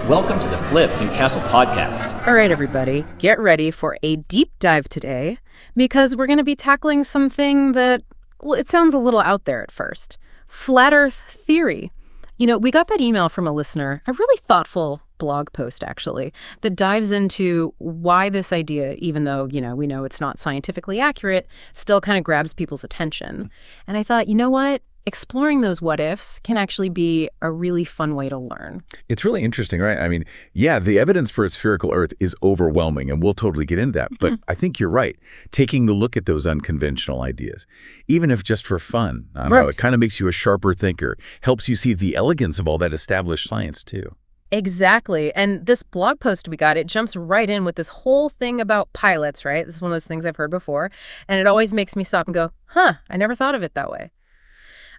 Welcome to the Flip and Castle podcast. All right, everybody, get ready for a deep dive today because we're going to be tackling something that, well, it sounds a little out there at first. Flat Earth theory. You know, we got that email from a listener, a really thoughtful blog post, actually, that dives into why this idea, even though, we know it's not scientifically accurate, still kind of grabs people's attention. And I thought, you know what? Exploring those what ifs can actually be a really fun way to learn. It's really interesting, right? I mean, yeah, the evidence for a spherical Earth is overwhelming, and we'll totally get into that. But I think you're right. Taking a look at those unconventional ideas, even if just for fun, I don't know, it kind of makes you a sharper thinker, helps you see the elegance of all that established science, too. Exactly. And this blog post we got, it jumps right in with this whole thing about pilots, right? This is one of those things I've heard before. And it always makes me stop and go, I never thought of it that way.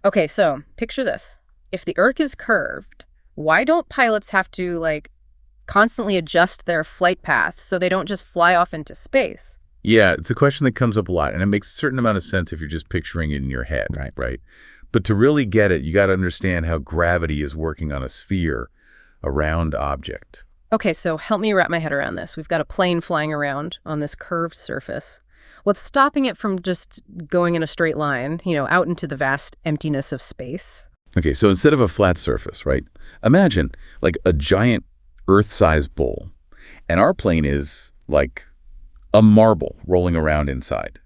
Okay, so picture this. If the Earth is curved, why don't pilots have to, constantly adjust their flight path so they don't just fly off into space? Yeah, it's a question that comes up a lot, and it makes a certain amount of sense if you're just picturing it in your head, right? But to really get it, you got to understand how gravity is working on a sphere, a round object. Okay, so help me wrap my head around this. We've got a plane flying around on this curved surface. What's stopping it from just going in a straight line, out into the vast emptiness of space? Okay, so instead of a flat surface, right, imagine like a giant Earth-sized bowl, and our plane is like a marble rolling around inside.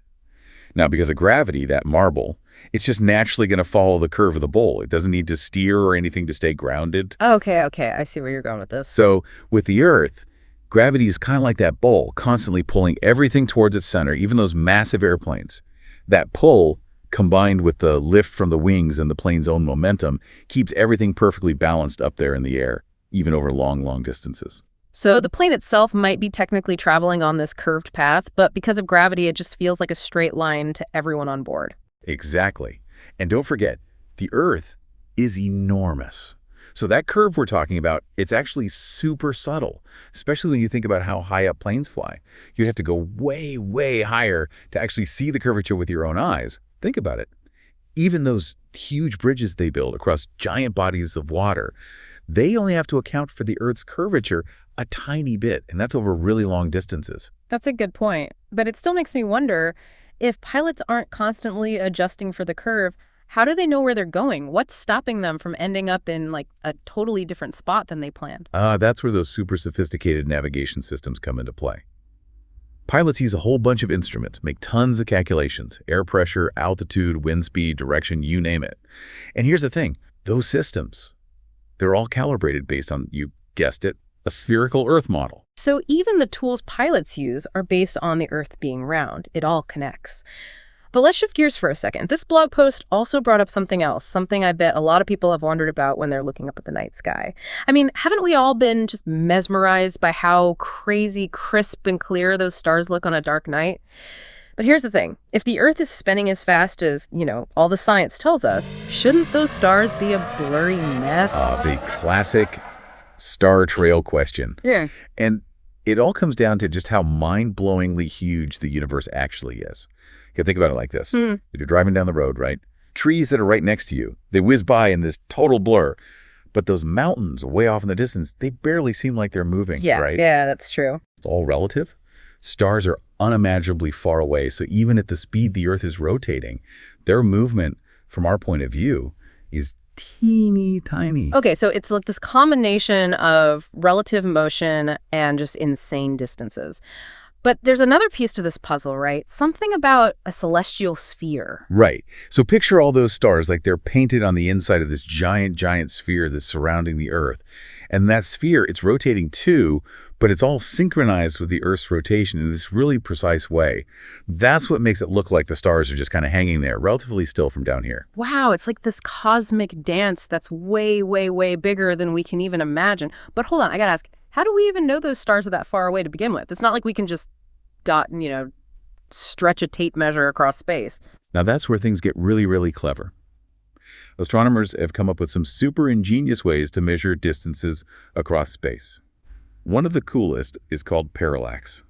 Now, because of gravity, that marble, it's just naturally going to follow the curve of the bowl. It doesn't need to steer or anything to stay grounded. Okay, I see where you're going with this. So with the Earth, gravity is kind of like that bowl, constantly pulling everything towards its center, even those massive airplanes. That pull, combined with the lift from the wings and the plane's own momentum, keeps everything perfectly balanced up there in the air, even over long, long distances. So the plane itself might be technically traveling on this curved path, but because of gravity, it just feels like a straight line to everyone on board. Exactly. And don't forget, the Earth is enormous. So that curve we're talking about, it's actually super subtle, especially when you think about how high up planes fly. You'd have to go way, way higher to actually see the curvature with your own eyes. Think about it. Even those huge bridges they build across giant bodies of water, they only have to account for the Earth's curvature a tiny bit, and that's over really long distances. That's a good point. But it still makes me wonder, if pilots aren't constantly adjusting for the curve, how do they know where they're going? What's stopping them from ending up in a totally different spot than they planned? That's where those super sophisticated navigation systems come into play. Pilots use a whole bunch of instruments, make tons of calculations, air pressure, altitude, wind speed, direction, you name it. And here's the thing, those systems, they're all calibrated based on, you guessed it, a spherical Earth model. So even the tools pilots use are based on the Earth being round. It all connects. But let's shift gears for a second. This blog post also brought up something else, something I bet a lot of people have wondered about when they're looking up at the night sky. I mean, haven't we all been just mesmerized by how crazy crisp and clear those stars look on a dark night? But here's the thing. If the Earth is spinning as fast as, all the science tells us, shouldn't those stars be a blurry mess? The classic star trail question. Yeah. And it all comes down to just how mind-blowingly huge the universe actually is. You can think about it like this. If you're driving down the road, right? Trees that are right next to you, they whiz by in this total blur. But those mountains way off in the distance, they barely seem like they're moving, right? Yeah, that's true. It's all relative. Stars are unimaginably far away, so even at the speed the Earth is rotating, their movement, from our point of view, is teeny tiny. Okay, so it's like this combination of relative motion and just insane distances. But there's another piece to this puzzle, right? Something about a celestial sphere. Right. So picture all those stars like they're painted on the inside of this giant, giant sphere that's surrounding the Earth. And that sphere, it's rotating too, but it's all synchronized with the Earth's rotation in this really precise way. That's what makes it look like the stars are just kind of hanging there, relatively still from down here. Wow, it's like this cosmic dance that's way, way, way bigger than we can even imagine. But hold on, I gotta ask, how do we even know those stars are that far away to begin with? It's not like we can just stretch a tape measure across space. Now that's where things get really, really clever. Astronomers have come up with some super ingenious ways to measure distances across space. One of the coolest is called parallax.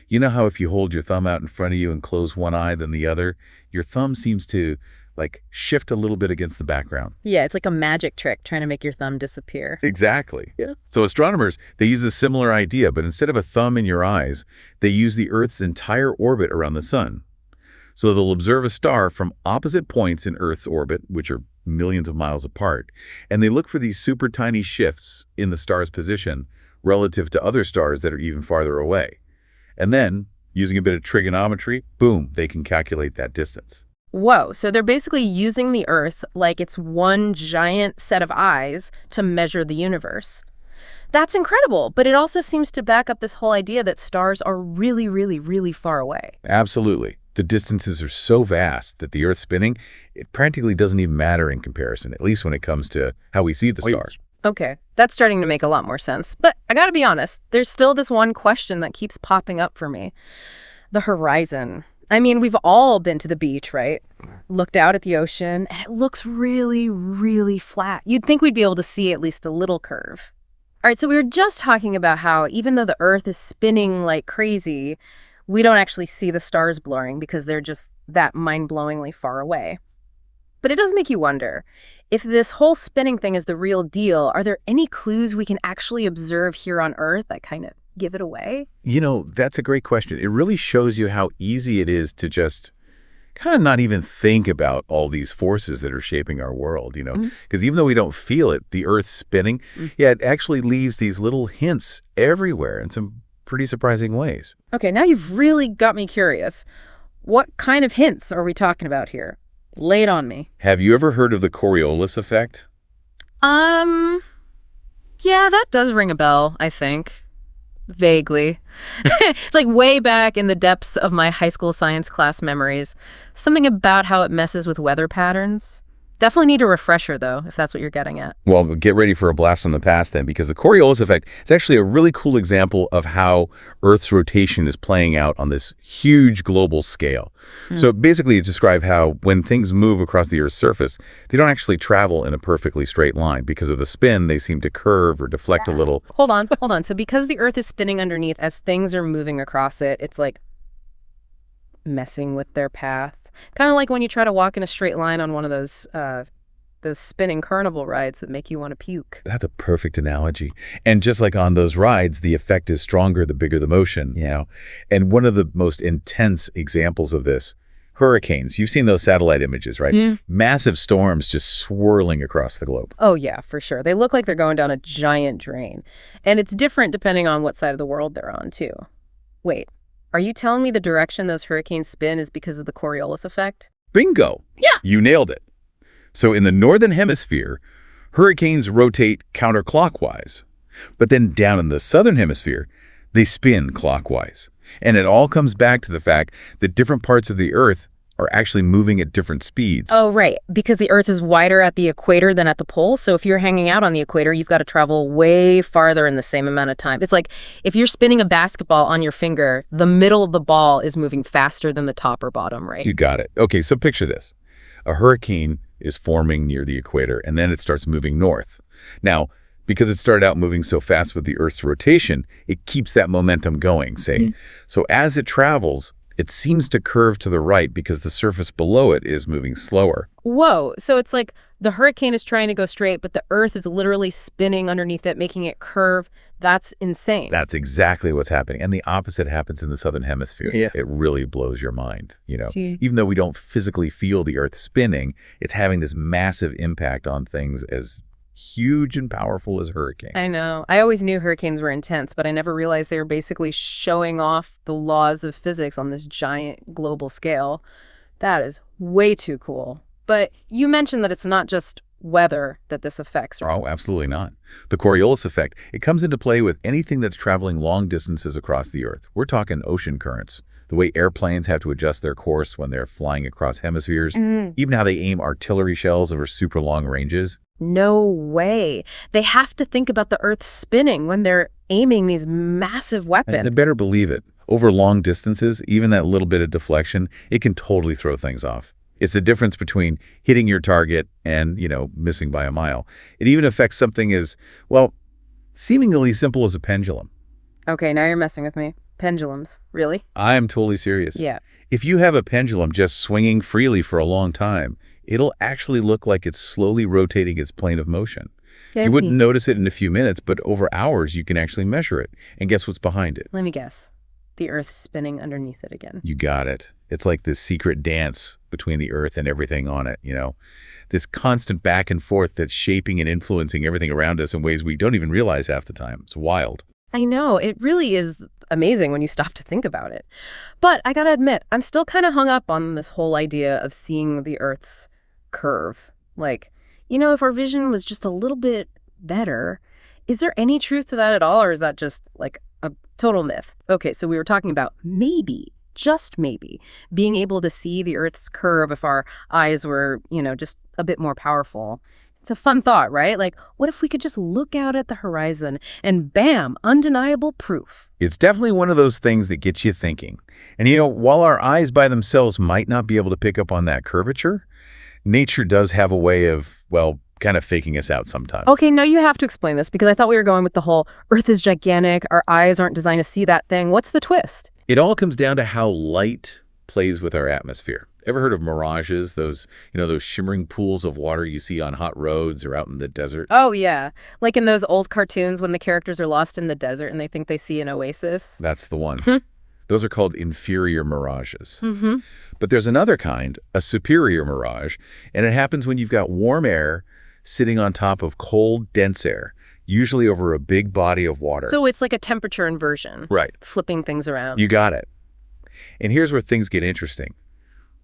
You know how if you hold your thumb out in front of you and close one eye then the other, your thumb seems to like shift a little bit against the background. Yeah, it's like a magic trick trying to make your thumb disappear. Exactly. Yeah. So astronomers, they use a similar idea, but instead of a thumb in your eyes, they use the Earth's entire orbit around the sun. So they'll observe a star from opposite points in Earth's orbit, which are millions of miles apart, and they look for these super tiny shifts in the star's position relative to other stars that are even farther away. And then, using a bit of trigonometry, boom, they can calculate that distance. Whoa, so they're basically using the Earth like it's one giant set of eyes to measure the universe. That's incredible, but it also seems to back up this whole idea that stars are really, really, really far away. Absolutely. The distances are so vast that the Earth spinning, it practically doesn't even matter in comparison, at least when it comes to how we see the star. Okay, that's starting to make a lot more sense. But I gotta be honest, there's still this one question that keeps popping up for me. The horizon. I mean, we've all been to the beach, right? Looked out at the ocean, and it looks really, really flat. You'd think we'd be able to see at least a little curve. All right, so we were just talking about how even though the Earth is spinning like crazy, we don't actually see the stars blurring because they're just that mind-blowingly far away. But it does make you wonder, if this whole spinning thing is the real deal, are there any clues we can actually observe here on Earth that kind of give it away? You know, that's a great question. It really shows you how easy it is to just kind of not even think about all these forces that are shaping our world, you know, because even though we don't feel it, the Earth's spinning, yeah, it actually leaves these little hints everywhere in some pretty surprising ways. Okay, now you've really got me curious. What kind of hints are we talking about here? Lay it on me. Have you ever heard of the Coriolis effect? Yeah, that does ring a bell, I think. Vaguely. It's like way back in the depths of my high school science class memories. Something about how it messes with weather patterns. Definitely need a refresher, though, if that's what you're getting at. Well, get ready for a blast from the past then, because the Coriolis effect is actually a really cool example of how Earth's rotation is playing out on this huge global scale. So basically it describes how when things move across the Earth's surface, they don't actually travel in a perfectly straight line. Because of the spin, they seem to curve or deflect a little. Hold on. So because the Earth is spinning underneath, as things are moving across it, it's like messing with their path. Kind of like when you try to walk in a straight line on one of those spinning carnival rides that make you want to puke. That's a perfect analogy. And just like on those rides, the effect is stronger the bigger the motion, you know. And one of the most intense examples of this, hurricanes. You've seen those satellite images, right? Massive storms just swirling across the globe. Oh, yeah, for sure. They look like they're going down a giant drain. And it's different depending on what side of the world they're on, too. Wait. Are you telling me the direction those hurricanes spin is because of the Coriolis effect? Bingo! Yeah! You nailed it. So in the northern hemisphere, hurricanes rotate counterclockwise. But then down in the southern hemisphere, they spin clockwise. And it all comes back to the fact that different parts of the Earth are actually moving at different speeds. Oh, right. Because the Earth is wider at the equator than at the pole. So if you're hanging out on the equator, you've got to travel way farther in the same amount of time. It's like if you're spinning a basketball on your finger, the middle of the ball is moving faster than the top or bottom, right? You got it. Okay, so picture this. A hurricane is forming near the equator, and then it starts moving north. Now, because it started out moving so fast with the Earth's rotation, it keeps that momentum going, say. So as it travels, it seems to curve to the right because the surface below it is moving slower. Whoa. So it's like the hurricane is trying to go straight, but the Earth is literally spinning underneath it, making it curve. That's insane. That's exactly what's happening. And the opposite happens in the southern hemisphere. Yeah. It really blows your mind, you know. See. Even though we don't physically feel the Earth spinning, it's having this massive impact on things as huge and powerful as hurricanes. I know. I always knew hurricanes were intense, but I never realized they were basically showing off the laws of physics on this giant global scale. That is way too cool. But you mentioned that it's not just weather that this affects, right? Oh, absolutely not. The Coriolis effect, it comes into play with anything that's traveling long distances across the Earth. We're talking ocean currents, the way airplanes have to adjust their course when they're flying across hemispheres, even how they aim artillery shells over super long ranges. No way. They have to think about the Earth spinning when they're aiming these massive weapons. And they better believe it. Over long distances, even that little bit of deflection, it can totally throw things off. It's the difference between hitting your target and, you know, missing by a mile. It even affects something as, well, seemingly simple as a pendulum. Okay, now you're messing with me. Pendulums. Really? I am totally serious. Yeah. If you have a pendulum just swinging freely for a long time, it'll actually look like it's slowly rotating its plane of motion. Very You wouldn't neat. notice it in a few minutes, but over hours you can actually measure it. And guess what's behind it? Let me guess. The Earth's spinning underneath it again. You got it. It's like this secret dance between the Earth and everything on it, This constant back and forth that's shaping and influencing everything around us in ways we don't even realize half the time. It's wild. I know, it really is amazing when you stop to think about it. But I gotta admit, I'm still kind of hung up on this whole idea of seeing the Earth's curve. Like, if our vision was just a little bit better, is there any truth to that at all, or is that just like a total myth? Okay, so we were talking about maybe, just maybe, being able to see the Earth's curve if our eyes were, just a bit more powerful. It's a fun thought, right? Like, what if we could just look out at the horizon and bam, undeniable proof? It's definitely one of those things that gets you thinking. And while our eyes by themselves might not be able to pick up on that curvature, nature does have a way of, kind of faking us out sometimes. Okay, no, you have to explain this because I thought we were going with the whole Earth is gigantic, our eyes aren't designed to see that thing. What's the twist? It all comes down to how light plays with our atmosphere. Ever heard of mirages, those shimmering pools of water you see on hot roads or out in the desert? Oh, yeah. Like in those old cartoons when the characters are lost in the desert and they think they see an oasis. That's the one. Those are called inferior mirages. Mm-hmm. But there's another kind, a superior mirage, and it happens when you've got warm air sitting on top of cold, dense air, usually over a big body of water. So it's like a temperature inversion. Right. Flipping things around. You got it. And here's where things get interesting.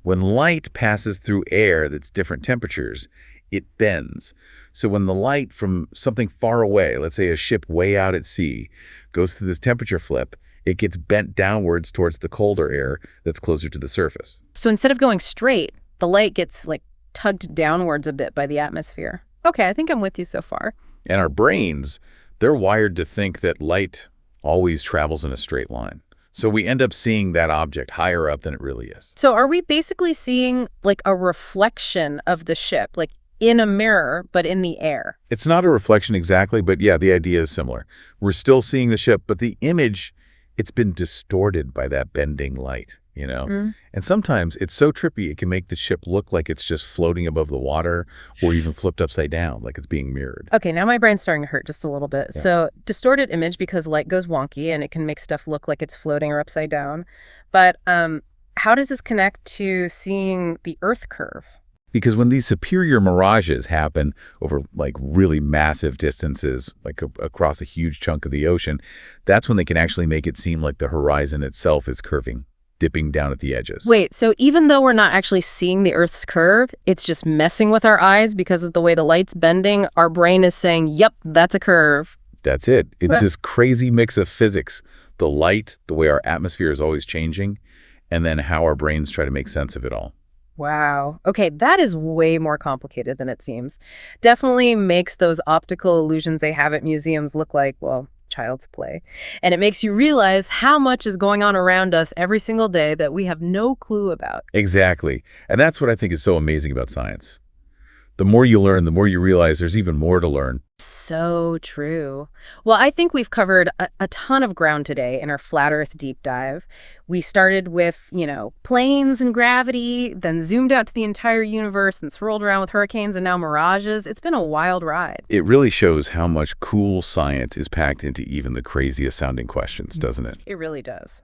When light passes through air that's different temperatures, it bends. So when the light from something far away, let's say a ship way out at sea, goes through this temperature flip, it gets bent downwards towards the colder air that's closer to the surface. So instead of going straight, the light gets like tugged downwards a bit by the atmosphere. Okay, I think I'm with you so far. And our brains, they're wired to think that light always travels in a straight line. So we end up seeing that object higher up than it really is. So are we basically seeing like a reflection of the ship, like in a mirror, but in the air? It's not a reflection exactly, but yeah, the idea is similar. We're still seeing the ship, but the image, it's been distorted by that bending light, And sometimes it's so trippy, it can make the ship look like it's just floating above the water or even flipped upside down, like it's being mirrored. Okay, now my brain's starting to hurt just a little bit. Yeah. So distorted image because light goes wonky and it can make stuff look like it's floating or upside down. But how does this connect to seeing the Earth curve? Because when these superior mirages happen over like really massive distances, like across a huge chunk of the ocean, that's when they can actually make it seem like the horizon itself is curving, dipping down at the edges. Wait, so even though we're not actually seeing the Earth's curve, it's just messing with our eyes because of the way the light's bending, our brain is saying, yep, that's a curve. That's it. It's this crazy mix of physics, the light, the way our atmosphere is always changing, and then how our brains try to make sense of it all. Wow. Okay, that is way more complicated than it seems. Definitely makes those optical illusions they have at museums look like, well, child's play. And it makes you realize how much is going on around us every single day that we have no clue about. Exactly. And that's what I think is so amazing about science. The more you learn, the more you realize there's even more to learn. So true. Well, I think we've covered a ton of ground today in our Flat Earth deep dive. We started with, planes and gravity, then zoomed out to the entire universe and swirled around with hurricanes and now mirages. It's been a wild ride. It really shows how much cool science is packed into even the craziest sounding questions, doesn't it? It really does.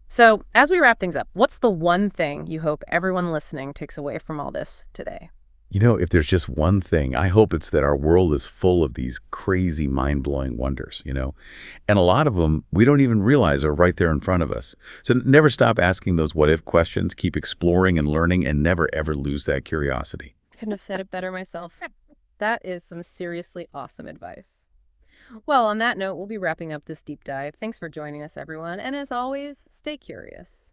So as we wrap things up, what's the one thing you hope everyone listening takes away from all this today? If there's just one thing, I hope it's that our world is full of these crazy, mind-blowing wonders, And a lot of them we don't even realize are right there in front of us. So never stop asking those what-if questions, keep exploring and learning, and never, ever lose that curiosity. Couldn't have said it better myself. That is some seriously awesome advice. Well, on that note, we'll be wrapping up this deep dive. Thanks for joining us, everyone. And as always, stay curious.